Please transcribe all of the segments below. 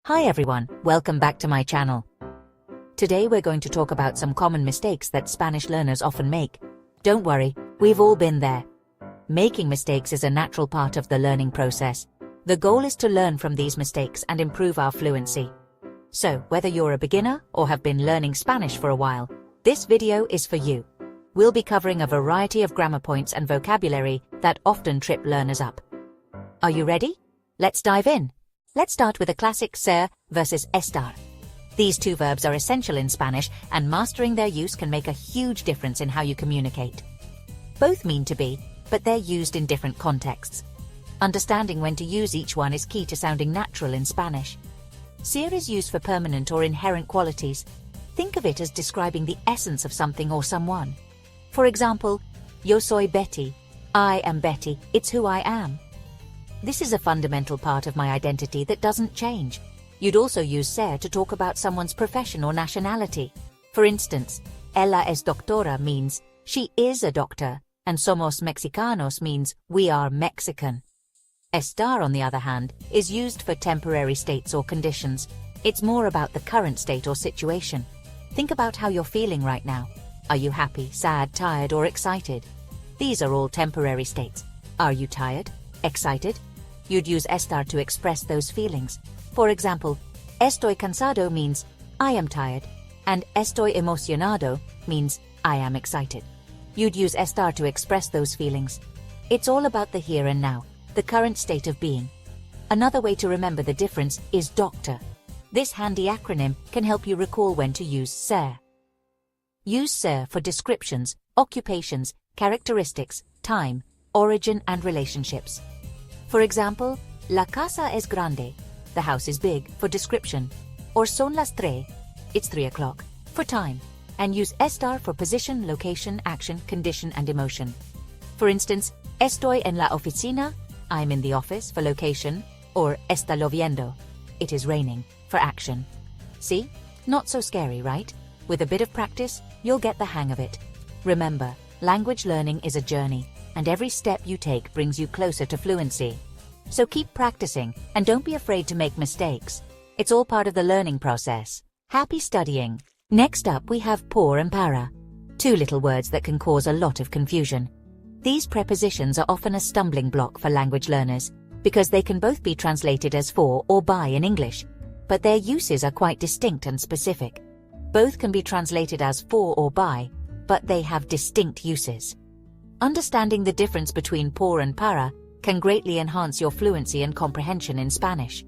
Hi everyone, welcome back to my channel. Today we're going to talk about some common mistakes that Spanish learners often make. Don't worry, we've all been there. Making mistakes is a natural part of the learning process. The goal is to learn from these mistakes and improve our fluency. So, whether you're a beginner or have been learning Spanish for a while, this video is for you. We'll be covering a variety of grammar points and vocabulary that often trip learners up. Are you ready? Let's dive in. Let's start with a classic ser versus estar. These two verbs are essential in Spanish, and mastering their use can make a huge difference in how you communicate. Both mean to be, but they're used in different contexts. Understanding when to use each one is key to sounding natural in Spanish. Ser is used for permanent or inherent qualities. Think of it as describing the essence of something or someone. For example, yo soy Betty. I am Betty, it's who I am. This is a fundamental part of my identity that doesn't change. You'd also use ser to talk about someone's profession or nationality. For instance, ella es doctora means she is a doctor, and somos mexicanos means we are Mexican. Estar, on the other hand, is used for temporary states or conditions. It's more about the current state or situation. Think about how you're feeling right now. Are you happy, sad, tired, or excited? These are all temporary states. Are you tired? Excited? You'd use estar to express those feelings. For example, estoy cansado means I am tired, and estoy emocionado means I am excited. You'd use estar to express those feelings. It's all about the here and now, the current state of being. Another way to remember the difference is doctor. This handy acronym can help you recall when to use ser. Use ser for descriptions, occupations, characteristics, time, origin, and relationships. For example, la casa es grande, the house is big, for description, or son las tres, it's 3 o'clock, for time, and use estar for position, location, action, condition, and emotion. For instance, estoy en la oficina, I'm in the office, for location, or está lloviendo, it is raining, for action. See? Not so scary, right? With a bit of practice, you'll get the hang of it. Remember, language learning is a journey, and every step you take brings you closer to fluency. So keep practicing, and don't be afraid to make mistakes. It's all part of the learning process. Happy studying! Next up we have por and para. Two little words that can cause a lot of confusion. These prepositions are often a stumbling block for language learners, because they can both be translated as for or by in English, but their uses are quite distinct and specific. Both can be translated as for or by, but they have distinct uses. Understanding the difference between por and para can greatly enhance your fluency and comprehension in Spanish.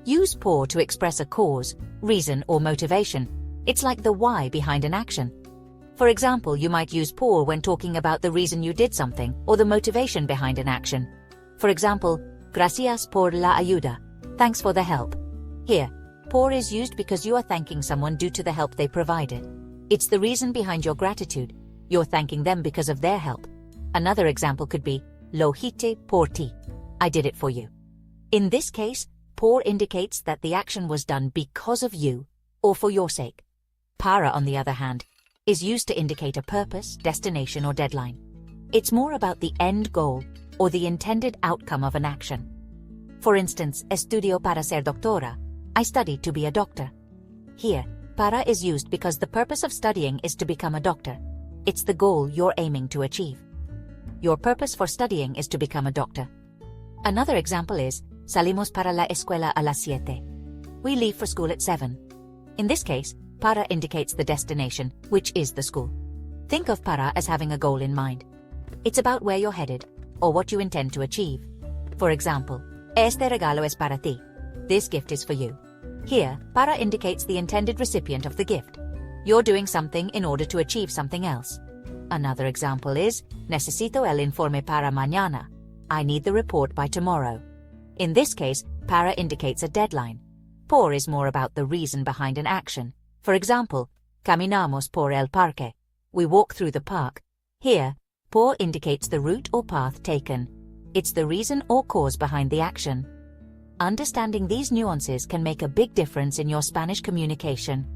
Use por to express a cause, reason, or motivation. It's like the why behind an action. For example, you might use por when talking about the reason you did something or the motivation behind an action. For example, gracias por la ayuda. Thanks for the help. Here, por is used because you are thanking someone due to the help they provided. It's the reason behind your gratitude. You're thanking them because of their help. Another example could be, lo hice por ti. I did it for you. In this case, por indicates that the action was done because of you, or for your sake. Para, on the other hand, is used to indicate a purpose, destination, or deadline. It's more about the end goal, or the intended outcome of an action. For instance, estudio para ser doctora. I studied to be a doctor. Here, para is used because the purpose of studying is to become a doctor. It's the goal you're aiming to achieve. Your purpose for studying is to become a doctor. Another example is, salimos para la escuela a las 7. We leave for school at 7. In this case, para indicates the destination, which is the school. Think of para as having a goal in mind. It's about where you're headed, or what you intend to achieve. For example, este regalo es para ti. This gift is for you. Here, para indicates the intended recipient of the gift. You're doing something in order to achieve something else. Another example is, necesito el informe para mañana. I need the report by tomorrow. In this case, para indicates a deadline. Por is more about the reason behind an action. For example, caminamos por el parque. We walk through the park. Here, por indicates the route or path taken. It's the reason or cause behind the action. Understanding these nuances can make a big difference in your Spanish communication.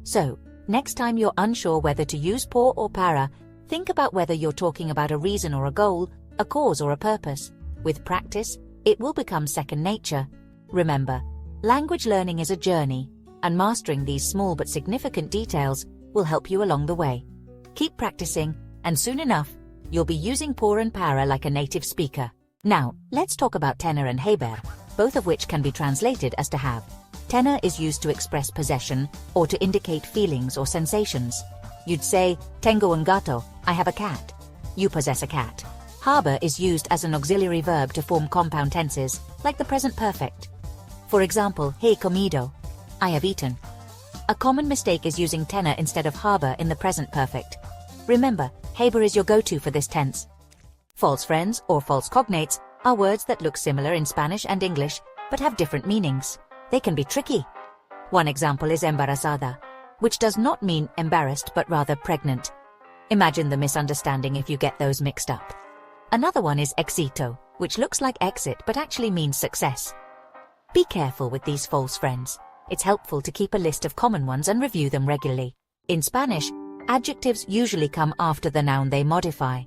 So, next time you're unsure whether to use por or para, think about whether you're talking about a reason or a goal, a cause or a purpose. With practice, it will become second nature. Remember, Language learning is a journey, and mastering these small but significant details will help you along the way. Keep practicing, and soon enough, you'll be using por and para like a native speaker. Now, let's talk about tener and haber, both of which can be translated as to have. Tener is used to express possession or to indicate feelings or sensations. You'd say, tengo un gato, I have a cat. You possess a cat. Haber is used as an auxiliary verb to form compound tenses, like the present perfect. For example, he comido, I have eaten. A common mistake is using tener instead of haber in the present perfect. Remember, haber is your go-to for this tense. False friends or false cognates are words that look similar in Spanish and English, but have different meanings. They can be tricky. One example is embarazada, which does not mean embarrassed but rather pregnant. Imagine the misunderstanding if you get those mixed up. Another one is éxito, which looks like exit but actually means success. Be careful with these false friends. It's helpful to keep a list of common ones and review them regularly. In Spanish, adjectives usually come after the noun they modify.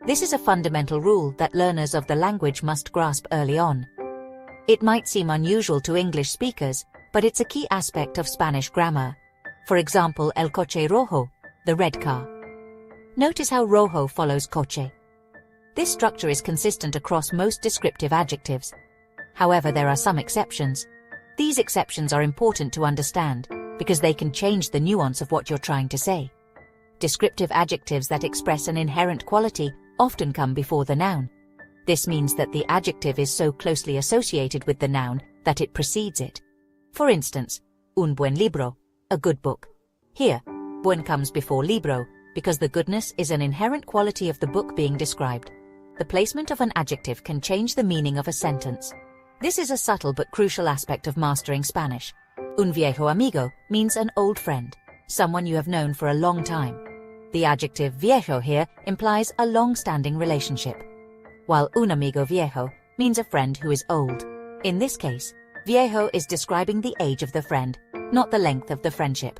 This is a fundamental rule that learners of the language must grasp early on. It might seem unusual to English speakers, but it's a key aspect of Spanish grammar. For example, el coche rojo, the red car. Notice how rojo follows coche. This structure is consistent across most descriptive adjectives. However, there are some exceptions. These exceptions are important to understand because they can change the nuance of what you're trying to say. Descriptive adjectives that express an inherent quality often come before the noun. This means that the adjective is so closely associated with the noun that it precedes it. For instance, un buen libro, a good book. Here, buen comes before libro because the goodness is an inherent quality of the book being described. The placement of an adjective can change the meaning of a sentence. This is a subtle but crucial aspect of mastering Spanish. Un viejo amigo means an old friend, someone you have known for a long time. The adjective viejo here implies a long-standing relationship, while un amigo viejo means a friend who is old. In this case, viejo is describing the age of the friend, not the length of the friendship.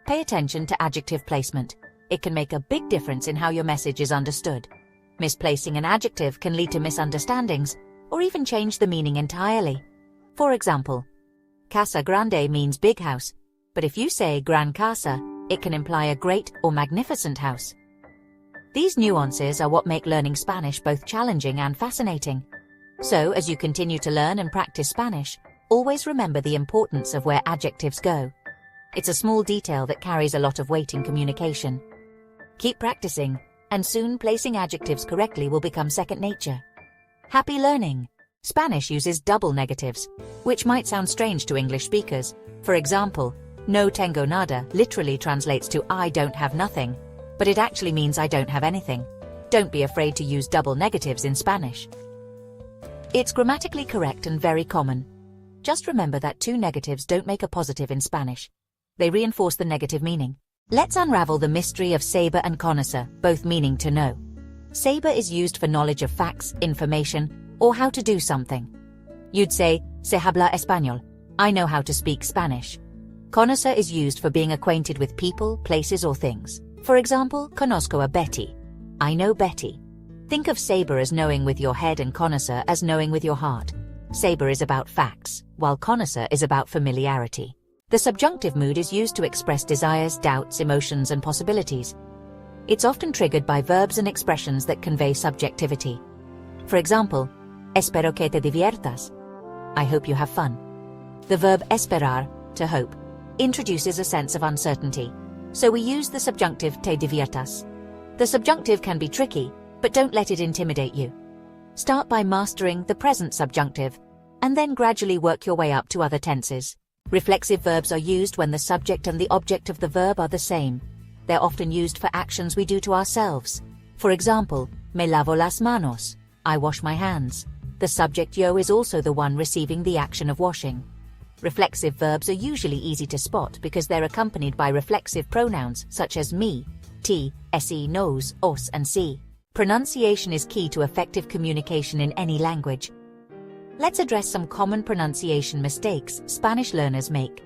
Pay attention to adjective placement. It can make a big difference in how your message is understood. Misplacing an adjective can lead to misunderstandings, or even change the meaning entirely. For example, casa grande means big house, but if you say gran casa, it can imply a great or magnificent house. These nuances are what make learning Spanish both challenging and fascinating. So, as you continue to learn and practice Spanish, always remember the importance of where adjectives go. It's a small detail that carries a lot of weight in communication. Keep practicing, and soon placing adjectives correctly will become second nature. Happy learning! Spanish uses double negatives, which might sound strange to English speakers. For example, no tengo nada literally translates to I don't have nothing, but it actually means I don't have anything. Don't be afraid to use double negatives in Spanish. It's grammatically correct and very common. Just remember that two negatives don't make a positive in Spanish. They reinforce the negative meaning. Let's unravel the mystery of saber and conocer, both meaning to know. Saber is used for knowledge of facts, information, or how to do something. You'd say, sé habla español, I know how to speak Spanish. Conocer is used for being acquainted with people, places, or things. For example, conozco a Betty. I know Betty. Think of saber as knowing with your head and conocer as knowing with your heart. Saber is about facts, while conocer is about familiarity. The subjunctive mood is used to express desires, doubts, emotions, and possibilities. It's often triggered by verbs and expressions that convey subjectivity. For example, espero que te diviertas. I hope you have fun. The verb esperar, to hope, introduces a sense of uncertainty, so we use the subjunctive te diviertas. The subjunctive can be tricky, but don't let it intimidate you. Start by mastering the present subjunctive, and then gradually work your way up to other tenses. Reflexive verbs are used when the subject and the object of the verb are the same. They're often used for actions we do to ourselves. For example, me lavo las manos, I wash my hands. The subject yo is also the one receiving the action of washing. Reflexive verbs are usually easy to spot because they're accompanied by reflexive pronouns such as me, ti, se, nos, os, and si. Pronunciation is key to effective communication in any language. Let's address some common pronunciation mistakes Spanish learners make.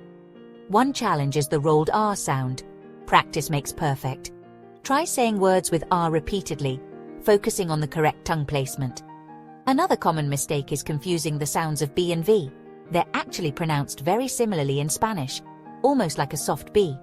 One challenge is the rolled R sound. Practice makes perfect. Try saying words with R repeatedly, focusing on the correct tongue placement. Another common mistake is confusing the sounds of B and V. They're actually pronounced very similarly in Spanish, almost like a soft B.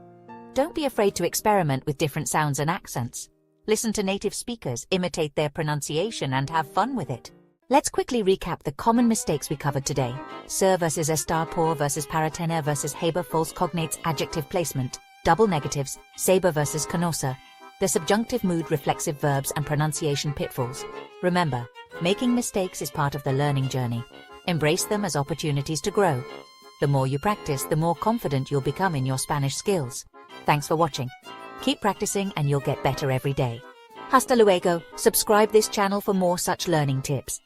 Don't be afraid to experiment with different sounds and accents. Listen to native speakers, imitate their pronunciation, and have fun with it. Let's quickly recap the common mistakes we covered today. Sir versus estar, por versus para tener versus haber, false cognates, adjective placement, double negatives, saber versus conocer, the subjunctive mood, reflexive verbs, and pronunciation pitfalls. Remember, making mistakes is part of the learning journey. Embrace them as opportunities to grow. The more you practice, the more confident you'll become in your Spanish skills. Thanks for watching. Keep practicing and you'll get better every day. Hasta luego. Subscribe this channel for more such learning tips.